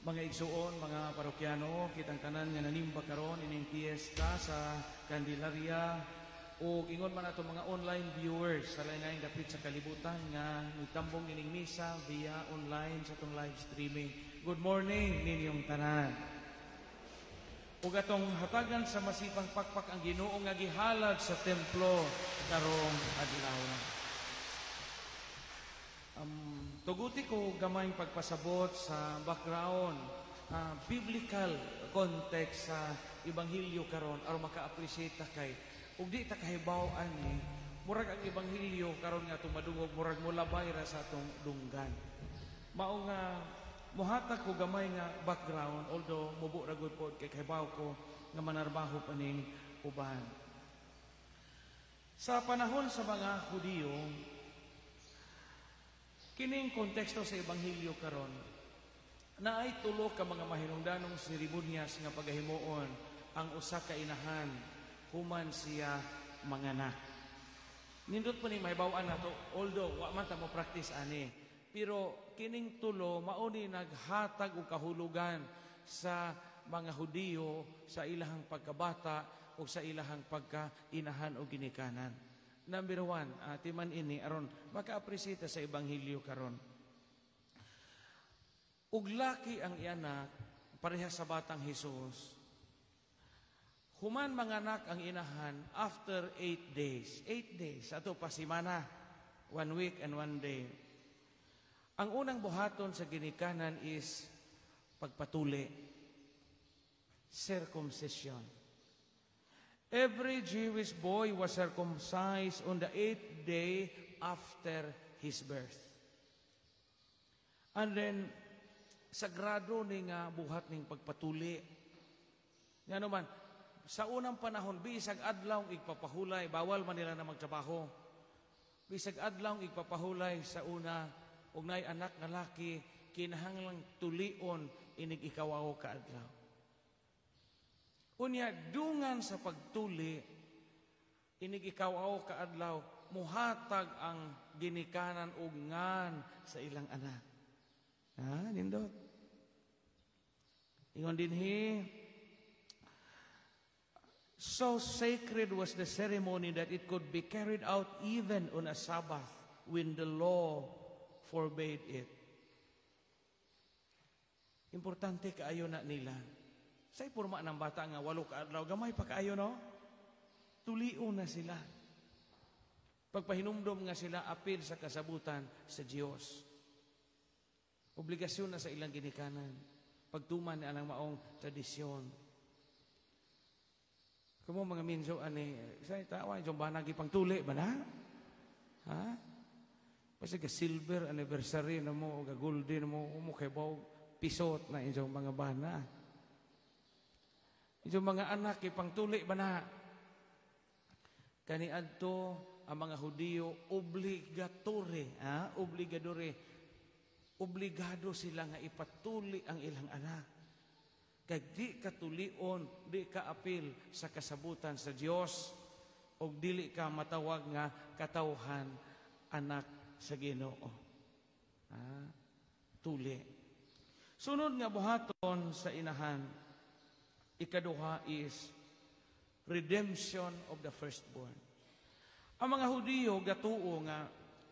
Mga igsuon, mga parokyano, kitang tanan nga nanimba karon ining piyesta sa Candelaria o ingon man ato mga online viewers sa lain-lain dapit sa kalibutan nga nitambong ining misa via online sa tong live streaming. Good morning ninyong tanan. Ug atong hatagan sa masipang pakpak ang Ginoo nga gihalad sa templo karong adlaw. Tuguti ko gamayng pagpasabot sa background, biblical context sa Ebanghelyo karon aron maka-appreciate ta kay ug di ta kahibaw ani murag ang Ebanghelyo karon nga tumadungog murag molabay ra sa atong dunggan. Mao nga muhatag ko gamay nga background although mubo ra gud pod kay kahibaw ko nga manarbaho pa ning uban. Sa panahon sa mga Hudiyo, kining konteksto sa Ebanghelyo karon na ay tulo ka mga mahinungdanong seremonyas nga pagahimuon ang usa ka inahan human siya manganak. Nindot pa ni mahibaw-an nato although wa man ta mo practice ani, pero kining tulo mao ni naghatag og kahulugan sa mga Hudiyo sa ilahang pagkabata o sa ilahang pagkainahan o ginikanan. Number one, timan ini aron maka-appreciate sa Ebanghelyo karon. Ug laki ang ianak parehas sa batang Hesus. Human manganak ang inahan after 8 days. 8 days ato pa semana, 1 week and 1 day. Ang unang buhaton sa ginikanan is pagpatuli, circumcision. Every Jewish boy was circumcised on the 8th day after his birth. And then, sagrado ni nga buhat ning pagpatuli. Nga naman, sa unang panahon, bisag adlaw igpapahulay, bawal man nila na magtrabaho. Bisag adlaw igpapahulay sa una, ug nay anak nga laki, kinahanglang tulion inig ikawaw ka adlaw. Unya, dungan sa pagtuli, inig ikaw kaadlaw, muhatag ang ginikanan ug ngan sa ilang anak. Nindot. Ingon dinhi, so sacred was the ceremony that it could be carried out even on a Sabbath when the law forbade it. Importante kaayo na nila. Sa ipurma ng bata nga 8 ka adlaw, gamay pa kaayo no? Tulion na sila. Pagpahinumdom nga sila apil sa kasabutan sa Dios. Obligasyon na sa ilang ginikanan. Pagtuman na ang maong tradisyon. Kamo mga minso ani, sa tawa yung banagi pang tuli ba na? Ha? Kasi ka silver anniversary na mo o golden mo kay baw pisot na inyong mga bana. Yung mga anak, ipang tuli ba na? Kaniadto ang mga Hudiyo, obligado sila nga ipatuli ang ilang anak. Kaya di katulion, di ka apil sa kasabutan sa Diyos, o dili ka matawag nga katawhan anak sa Ginoo. Tuli. Sunod nga buhaton sa inahan, ikaduha is redemption of the firstborn. Ang mga Hudiyo gatuo nga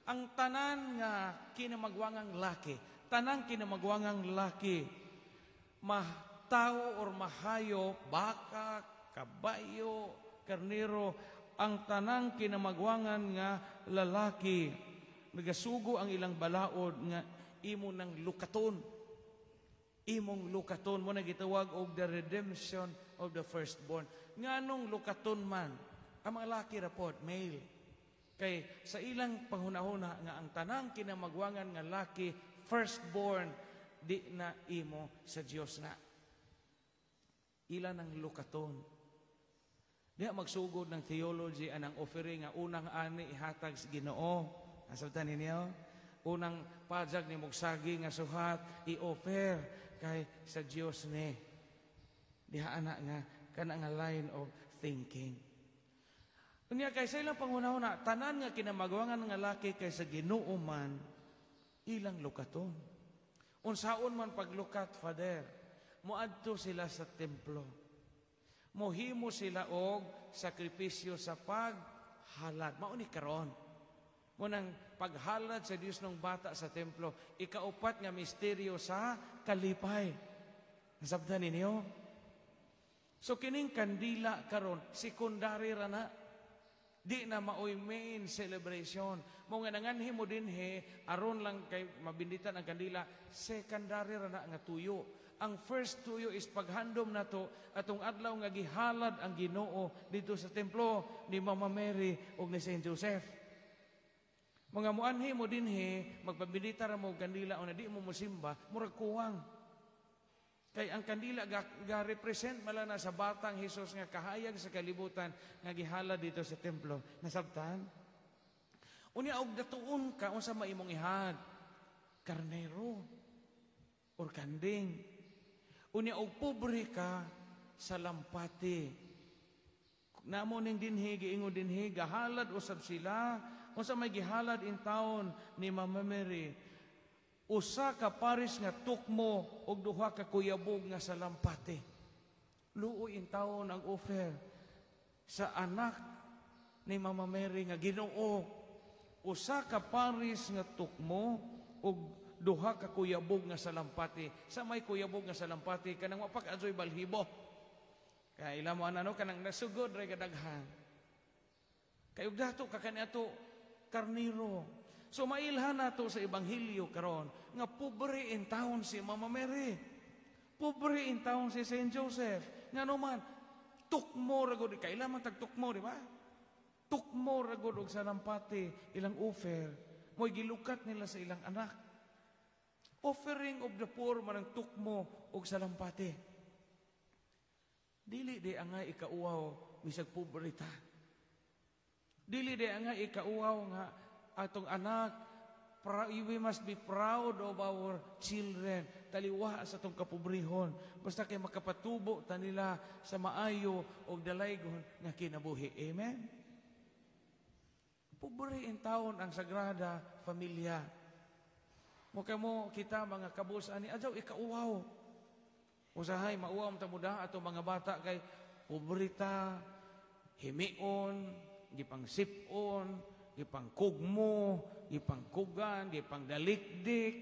ang tanan nga kinamagwangang laki, tao or mahayo, baka, kabayo, karnero, ang tanang kinamagwangan nga lalaki, nagasugo ang ilang balaod nga imo ng lukaton. Imong lukaton mo na gitawag og the redemption of the firstborn. Nganong lukaton man, ang mga laki rapod, male. Kay sa ilang panghunahuna nga ang tanang kinamagwangan nga laki, firstborn, di na imo sa Dios na. Ilan ang lukaton. Diha magsugod ng theology anang offering nga unang ani ihatag sa Ginoo. Nasabtan ninyo? Unang pajag ni Mugsagi nga suhat, i-offer kay sa Diyos ni. Diha anak nga, kana nga line of thinking. Unya kay sa ilang panghunahuna, tanan nga kinamagwangan nga laki kay sa Ginoo man, ilang lukaton. Unsaon man paglukat, Father, moadto sila sa templo. Mohimo sila og sakripisyo sa paghalad. Mao ni karon. Munang paghalad sa Dios ng bata sa templo, ikaupat nga misteryo sa kalipay. Nasabtan ninyo? So kining kandila karon, secondary ra na. Di na maoy main celebration. Mo nga nanganhi mo dinhi aron lang kay mabinditan ang kandila, secondary ra na nga tuyo. Ang first tuyo is paghandom nato atong adlaw nga gihalad ang Ginoo dito sa templo ni Mama Mary ug ni Saint Joseph. Mga muanhi mo dinhi magpabindita ra mo og kandila o na di mo mosimba, murag kuwang. Kay ang kandila ga-represent mala na sa batang Hesus nga kahayag sa kalibutan nga gihalad dito sa templo. Nasabtan? Unya og datuon ka unsa maimong ihad? Karnero or kanding. Unya og pobre ka sa lampati. Namo ning dinhi giingon dinhi gahalad usab sila unsa may gihalad in taon ni Mama Mary. Usa ka paris nga tukmo og duha ka kuyabog nga sa lampati. Luoy in taon ang offer sa anak ni Mama Mary nga Ginoo. Usa ka paris nga tukmo og duha ka kuyabog nga sa lampati. Sa may kuyabog nga sa lampati kanang wapak adzoy balhibo. Kay ila mo ano kanang nasugod ray kadaghan. Kay ug dato ka kaniadto karniro. So mailhan nato sa ebanghelyo karon nga pobre in town si Mama Mary. Pobre in town si Saint Joseph. Ngano man tukmo ra gud kay lamang tag tukmo, di ba? Tukmo ra gud og sa lampati ilang offer. Moy gilukat nila sa ilang anak. Offering of the poor man ang tukmo og sa lampati. Dili di angay ikauaw bisag pobre ta. Dili di angay ikauaw nga atong anak, we must be proud of our children. Taliwa sa atong kapobrehon. Basta kay makapatubo ta nila sa maayo o dalaygon nga kinabuhi. Amen? Pobre in taon ang Sagrada Familia. Mukha mo kita mga kabusan ni Adyaw, ikauwaw. Usahay, mauwaw ta muda atong mga bata kay pobrita, himion, gipang sipon, gipang kugmo, gipang kugan, gipang dalikdik.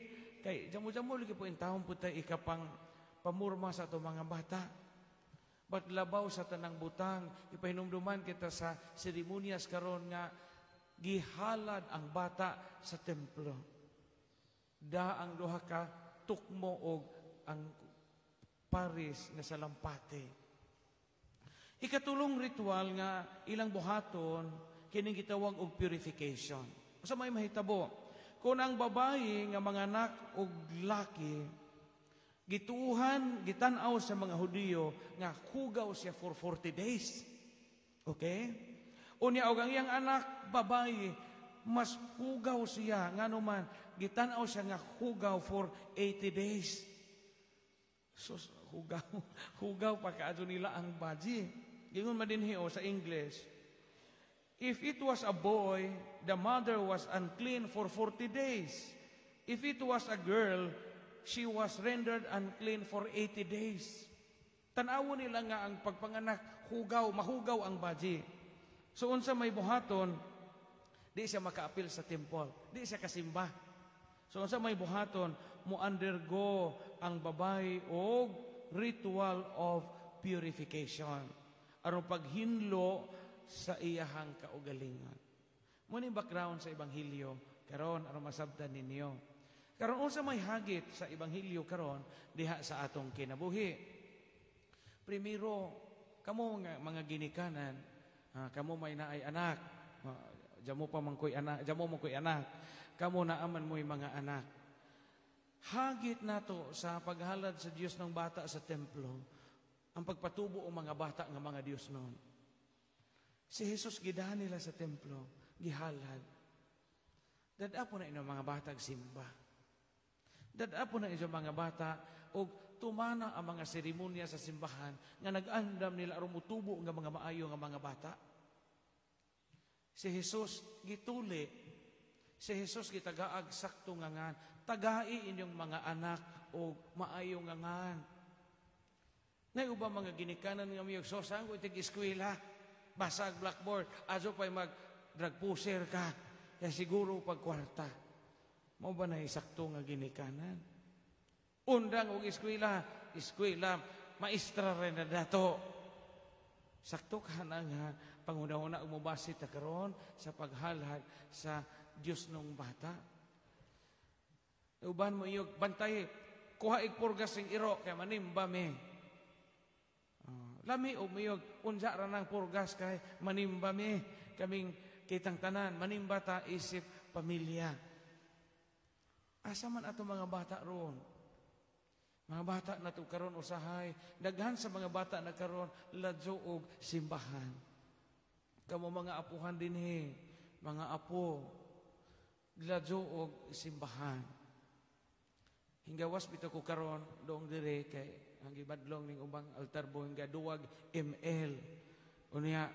Kay jamo-jamo lagi po intawon po tayo ikapang pamurma sa itong mga bata. Ba't labaw sa tanang butang, ipahinumduman kita sa seremonyas karon nga gihalad ang bata sa templo. Da ang duha ka tukmo og ang paris nga sa lampate. Ikatulong ritual nga ilang buhaton kining gitawag og purification. Sa may mahitabo, kung ang babae nga mga anak og laki gituuhan, gitanaw sa mga Hudiyo nga hugaw siya for 40 days. Okay? Unya og ang iyang anak babae mas hugaw siya nganuman gitanaw siya nga hugaw for 80 days. So hugaw pa kaadto nila ang baji. Gingon man dinhi sa English. If it was a boy, the mother was unclean for 40 days. If it was a girl, she was rendered unclean for 80 days. Tanawo nila nga ang pagpanganak, mahugaw ang baji. So unsa may buhaton, di siya makaapil sa temple, di siya kasimba. So unsa may buhaton, mo-undergo ang babae og ritual of purification. Aron paghinlo sa iyahang kaugalingon. Muna yung background sa Ebanghelyo, karon aron masabtan ninyo. Karon unsa may hagit sa Ebanghelyo karon diha sa atong kinabuhi. Primero, kamo nga mga ginikanan, kamo may naay anak, jamo pa man koy anak, jamo mo koy anak, kamo naaman mo'y mga anak. Hagit nato sa paghalad sa Dios ng bata sa templo, ang pagpatubo o mga bata nga mga Dios noon. Si Jesus gidahan nila sa templo, gihalad. Dadapo na ino mga bata simba. Dadapo na ino mga bata o tumana ang mga seremonya sa simbahan nga nag-andam nila aron mutubo nga mga maayo nga mga bata. Si Jesus gituli. Si Jesus gitagaag sakto nga tagai inyong mga anak o maayo nga ngan. Ngay uba mga ginikanan nga miyog sosang ko itig eskwela, basag blackboard, aso pa'y mag-drug pusher ka, kaya siguro pagkwarta. Mao ba na isakto nga ginikanan? Undang og eskwela, maestra rin na dato. Sakto ka na nga, panguna-una umubasit na karon sa paghalhad sa Diyos nung bata. Uban mo yung bantay, kuha igpurgas ng iro, kaya manimba me. Lami o miyog, unsa ra nang purgas kay manimba me. Kaming kitang tanan, manimba ta isip pamilya. Asa man ato mga bata roon? Mga bata na to karon usahay, daghan sa mga bata na karon ladyo og simbahan. Kamo mga apuhan dinhi, mga apo, ladyo og simbahan. Hinggawas bitaw ko karon doong dire kay ang gibadlong ning ubang altar boy nga duwag ml. Unya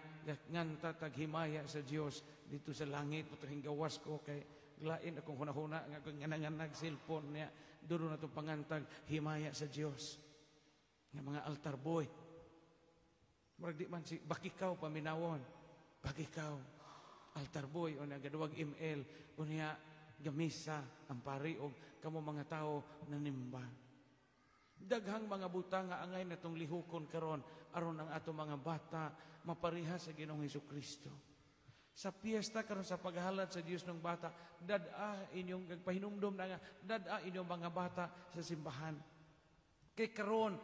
nganta taghimaya sa Dios dito sa langit puto hinggawas ko kay glain akong hunahuna nga kung ngananganag cellphone niya duro na to pangantag himaya sa Dios. Nga mga altar boy. Murag di man si bakikaw paminawon. Bakikaw altar boy unya gaduwag ml unya gamisa ang pari og kamo mga tao nanimba. Daghang mga buta nga angay natong lihukon karon aron ang ato mga bata mapariha sa Ginoong Hesukristo. Sa piyesta karon sa paghalad sa Dios ng bata, dad-a inyong gagpahinumdom na nga, dad-a inyong mga bata sa simbahan. Kay karon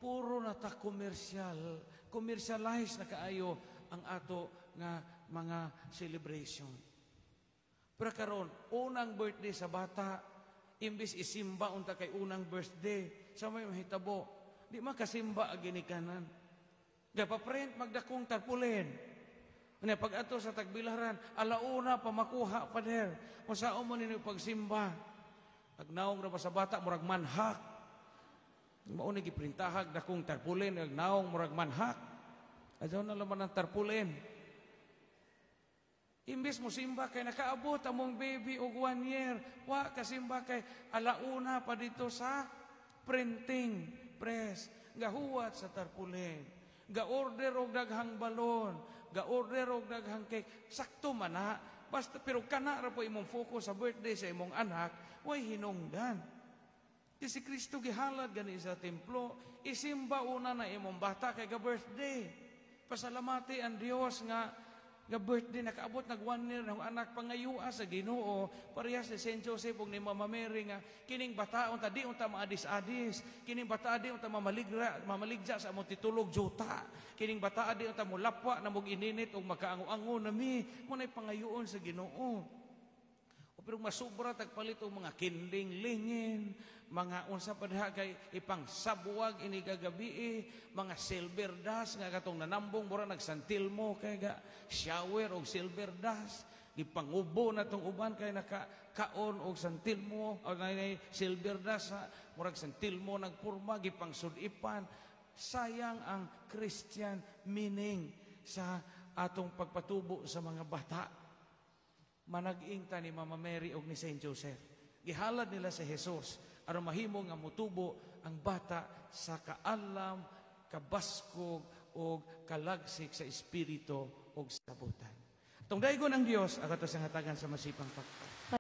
puro na ta commercialize na kaayo ang ato nga mga celebration. Pero karon unang birthday sa bata, imbis isimba unta kay unang birthday, sa may mahitabo, di makasimba ang ginikanan. Gapaprint magdakong tarpulin. Ano, pag ato sa tagbilaran, alauna pa makuha pa der. Kung saan mo ninyo pagsimba. Agnaong na ba sa bata, murag manhak. Maunay giprintahag, dakong tarpulin, agnaong murag manhak. Ayaw na laman ng tarpulin. Imbis mo simba kay nakaabot among baby og 1 year. Wa kasimba kay alauna pa dito sa printing press. Gahuwat sa tarpulin. Ga-order og daghang balon. Ga-order og daghang cake. Sakto man na. Basta, pero kana ra po imong focus sa birthday sa imong anak, way hinungdan. Si Kristo gihalad gani sa templo, isimba una na imong bata kay ga-birthday. Pasalamati ang Dios nga birthday nakaabot nag 1 year ng anak pangayua sa Ginoo parehas ni Saint Joseph ug ni Mama Mary nga kining bataon ta di unta maadis-adis, kining bata di unta mamaligja sa among titulog juta, kining bata di unta mulapwa na mog ininit ug makaango-ango nami mo nay pangayuon sa Ginoo. O pero masubra tagpalit og mga kinding-lingin, mga unsa pa diha kay ipang sabwag ini gagabi, mga silver dust nga katong nanambong mura nagsantil mo kay ga shower og silver dust, ipangubo na tong uban kay nakakaon og santil mo o nay silver dust murag santil mo nagpurma gipang sudipan. Sayang ang Christian meaning sa atong pagpatubo sa mga bata. Manag-ing ta ni Mama Mary og ni Saint Joseph. Gihalad nila sa Jesus aron mahimo nga mutubo ang bata sa kaalam, kabaskog o kalagsik sa espiritu o sabutan. Tong daygon ang Dios agato sa hatagan sa masipang pagkakas.